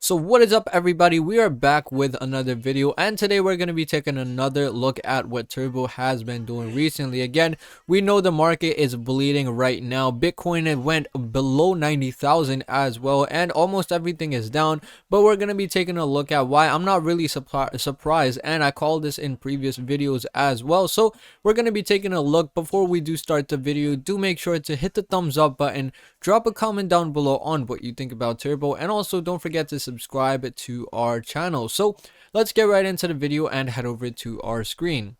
So what is up, everybody? We are back with another video, and today we're going to be taking another look at what Turbo has been doing recently. Again, we know the market is bleeding right now. Bitcoin, it went below 90,000 as well, and almost everything is down. But we're going to be taking a look at why. I'm not really surprised, and I called this in previous videos as well. So we're going to be taking a look. Before we do start the video, do make sure to hit the thumbs up button, drop a comment down below on what you think about Turbo, and also don't forget to subscribe to our channel. So let's get right into the video and head over to our screen.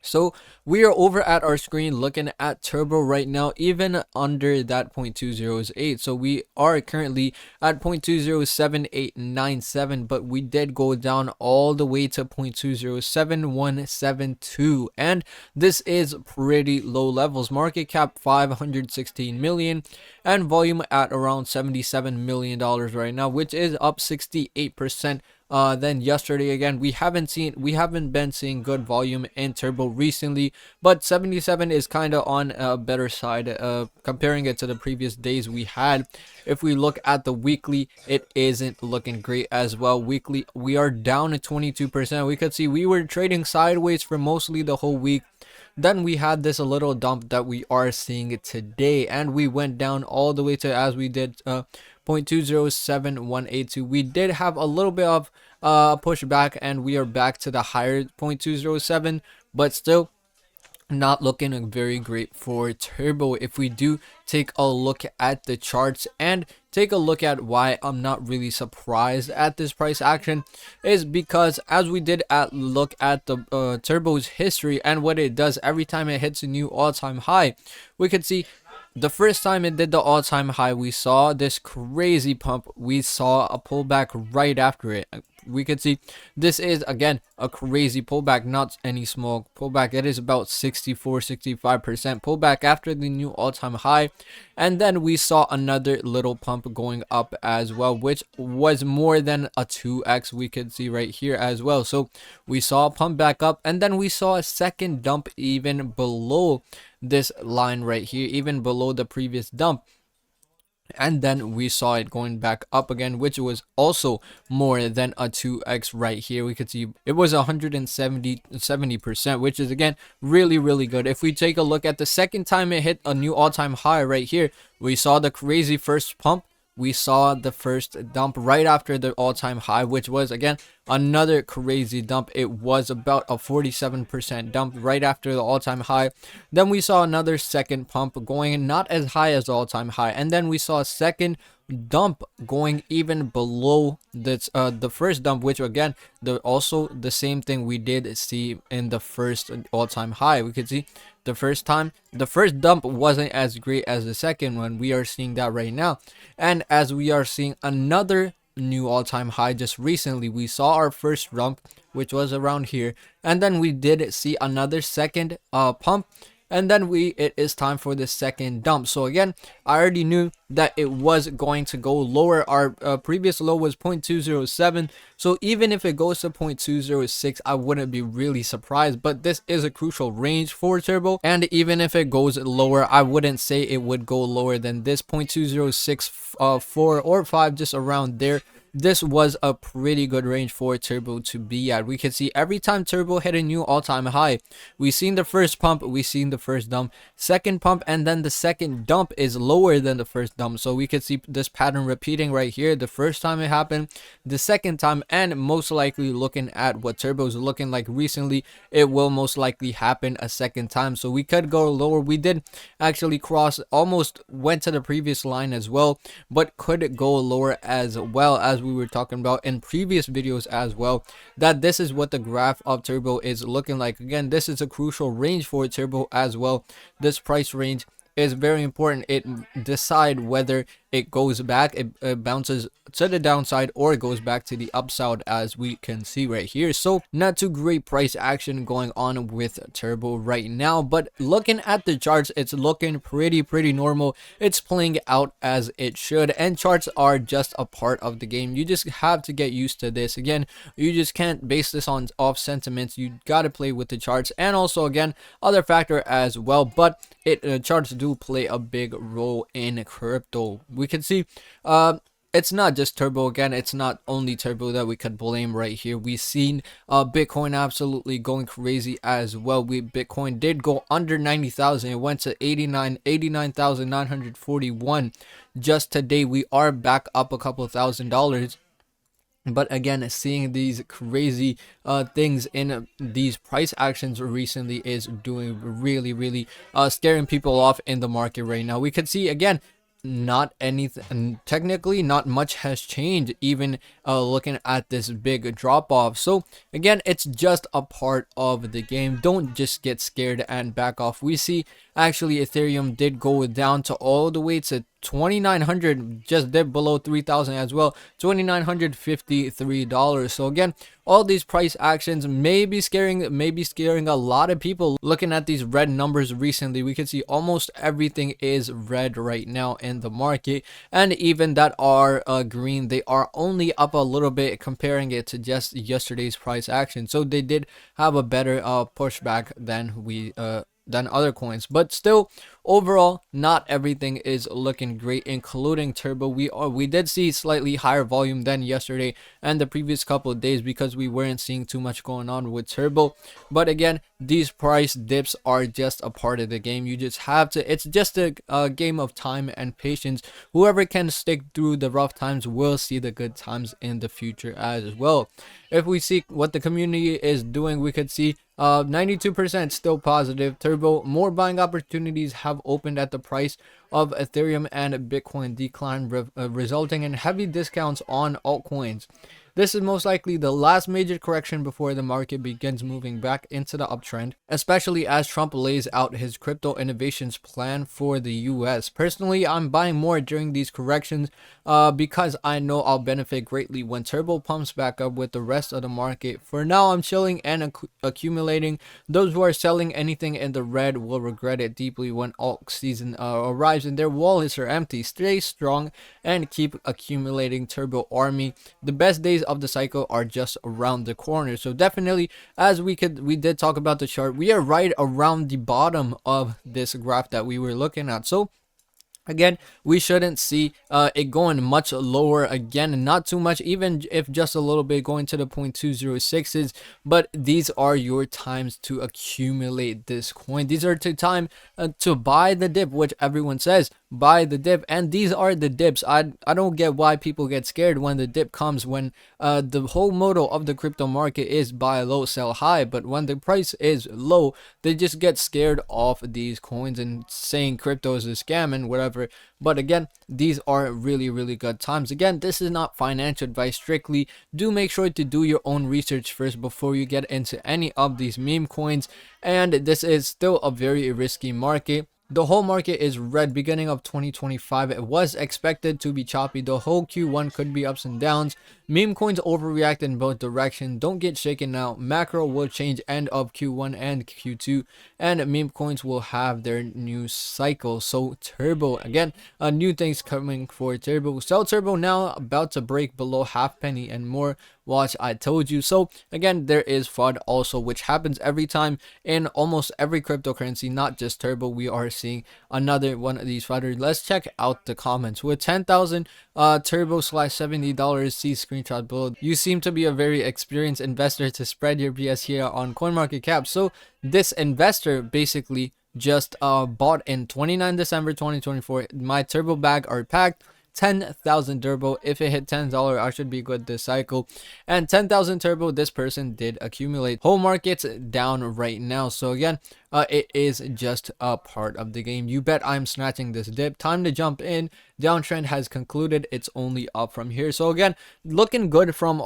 So we are over at our screen looking at Turbo right now, even under that 0.208. So we are currently at 0.207897, but we did go down all the way to 0.207172, and this is pretty low levels. Market cap 516 million and volume at around $77 million right now, which is up 68% than yesterday. Again, we haven't been seeing good volume in Turbo recently, but 77 is kind of on a better side comparing it to the previous days we had. If we look at the weekly, it isn't looking great as well. Weekly, we are down at 22%. We could see we were trading sideways for mostly the whole week. Then we had this little dump that we are seeing today, and we went down all the way to, as we did, 0.207182. We did have a little bit of pushback, and we are back to the higher 0.207, but still not looking very great for Turbo. If we do take a look at the charts and take a look at why I'm not really surprised at this price action, is because as we did look at the Turbo's history and what it does every time it hits a new all-time high, we could see the first time it did the all-time high, we saw this crazy pump. We saw a pullback right after it. We could see this is, again, a crazy pullback, not any small pullback. It is about 64-65% pullback after the new all-time high. And then we saw another little pump going up as well, which was more than a 2x. We could see right here as well. So we saw a pump back up, and then we saw a second dump even below this line right here, even below the previous dump. And then we saw it going back up again, which was also more than a 2x right here. We could see it was 170%, which is, again, really good. If we take a look at the second time it hit a new all-time high right here, we saw the crazy first pump. We saw the first dump right after the all-time high, which was, again, another crazy dump. It was about a 47% dump right after the all-time high. Then we saw another second pump going not as high as the all-time high, and then we saw a second dump going even below this the first dump, which, again, also the same thing we did see in the first all-time high. We could see the first dump wasn't as great as the second one. We are seeing that right now, and as we are seeing another new all-time high just recently, we saw our first dump, which was around here, and then we did see another second pump, and then it is time for the second dump. So again, I already knew that it was going to go lower. Our previous low was 0.207, so even if it goes to 0.206, I wouldn't be really surprised. But this is a crucial range for Turbo, and even if it goes lower, I wouldn't say it would go lower than this 0.206 4 or 5, just around there. This was a pretty good range for Turbo to be at. We can see every time Turbo hit a new all-time high, we seen the first pump, we seen the first dump, second pump, and then the second dump is lower than the first dump. So we could see this pattern repeating right here. The first time it happened, the second time, and most likely, looking at what Turbo's looking like recently, it will most likely happen a second time. So we could go lower. We did actually cross, almost went to the previous line as well, but could go lower as well, as we were talking about in previous videos as well, that this is what the graph of Turbo is looking like. Again, this is a crucial range for Turbo as well. This price range is very important. It decide whether it goes back, it bounces to the downside, or it goes back to the upside, as we can see right here. So not too great price action going on with Turbo right now, but looking at the charts, it's looking pretty normal. It's playing out as it should, and charts are just a part of the game. You just have to get used to this. Again, you just can't base this on off sentiments. You got to play with the charts, and also, again, other factor as well, but charts do play a big role in crypto. We can see it's not just Turbo. Again, it's not only Turbo that we could blame right here. We've seen Bitcoin absolutely going crazy as well. Bitcoin did go under 90,000. It went to 89,941 just today. We are back up a couple $1,000. But again, seeing these crazy things in these price actions recently is doing really scaring people off in the market right now. We could see again, not anything, technically not much has changed, even looking at this big drop off. So again, it's just a part of the game. Don't just get scared and back off. We see actually Ethereum did go down to all the way to 2,900, just dipped below 3,000 as well, $2,953. So again, all these price actions may be scaring a lot of people. Looking at these red numbers recently, we can see almost everything is red right now in the market, and even that are green, they are only up a little bit comparing it to just yesterday's price action. So they did have a better pushback than other coins, but still overall not everything is looking great, including Turbo. We did see slightly higher volume than yesterday and the previous couple of days because we weren't seeing too much going on with Turbo. But again, these price dips are just a part of the game. You just have to, it's just a game of time and patience. Whoever can stick through the rough times will see the good times in the future as well. If we see what the community is doing, we could see 92% still positive. Turbo, more buying opportunities have opened at the price of Ethereum and Bitcoin decline, resulting in heavy discounts on altcoins. This is most likely the last major correction before the market begins moving back into the uptrend, especially as Trump lays out his crypto innovations plan for the US. Personally, I'm buying more during these corrections because I know I'll benefit greatly when Turbo pumps back up with the rest of the market. For now, I'm chilling and accumulating. Those who are selling anything in the red will regret it deeply when alt season arrives and their wallets are empty. Stay strong and keep accumulating, Turbo Army. The best days of the cycle are just around the corner. So definitely, as we did talk about the chart, we are right around the bottom of this graph that we were looking at. So again, we shouldn't see it going much lower again, not too much, even if just a little bit, going to the 0.206s. But these are your times to accumulate this coin. These are the time to buy the dip, which everyone says buy the dip, and these are the dips. I don't get why people get scared when the dip comes, when the whole motto of the crypto market is buy low, sell high. But when the price is low, they just get scared off these coins and saying crypto is a scam and whatever. But again, these are really good times. Again, this is not financial advice strictly. Do make sure to do your own research first before you get into any of these meme coins, and this is still a very risky market. The whole market is red beginning of 2025. It was expected to be choppy. The whole Q1 could be ups and downs. Meme coins overreact in both directions. Don't get shaken now. Macro will change end of Q1 and Q2, and meme coins will have their new cycle. So Turbo, again, new things coming for Turbo. Sell Turbo now, about to break below half penny and more. Watch, I told you. So again, there is fraud also, which happens every time in almost every cryptocurrency, not just Turbo. We are seeing another one of these frauders. Let's check out the comments. With 10,000 Turbo slash $70, see screenshot below. You seem to be a very experienced investor to spread your BS here on CoinMarketCap. So this investor basically just bought in 29 December 2024. My Turbo bag are packed. 10,000 Turbo. If it hit $10, I should be good this cycle. And 10,000 Turbo, this person did accumulate. Whole market's down right now. So again, it is just a part of the game. You bet I'm snatching this dip. Time to jump in. Downtrend has concluded. It's only up from here. So again, looking good from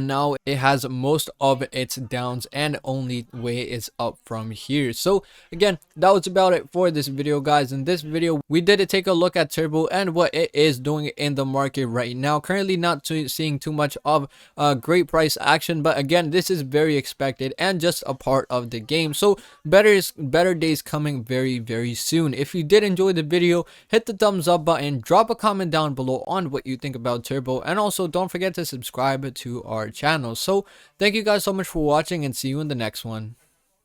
now. It has most of its downs, and only way is up from here. So again, that was about it for this video, guys. In this video, we did take a look at Turbo and what it is doing in the market right now. Currently not seeing too much of great price action, but again, this is very expected and just a part of the game. So better days coming very soon. If you did enjoy the video, hit the thumbs up button, drop a comment down below on what you think about Turbo, and also don't forget to subscribe to our channel. So thank you guys so much for watching, and see you in the next one.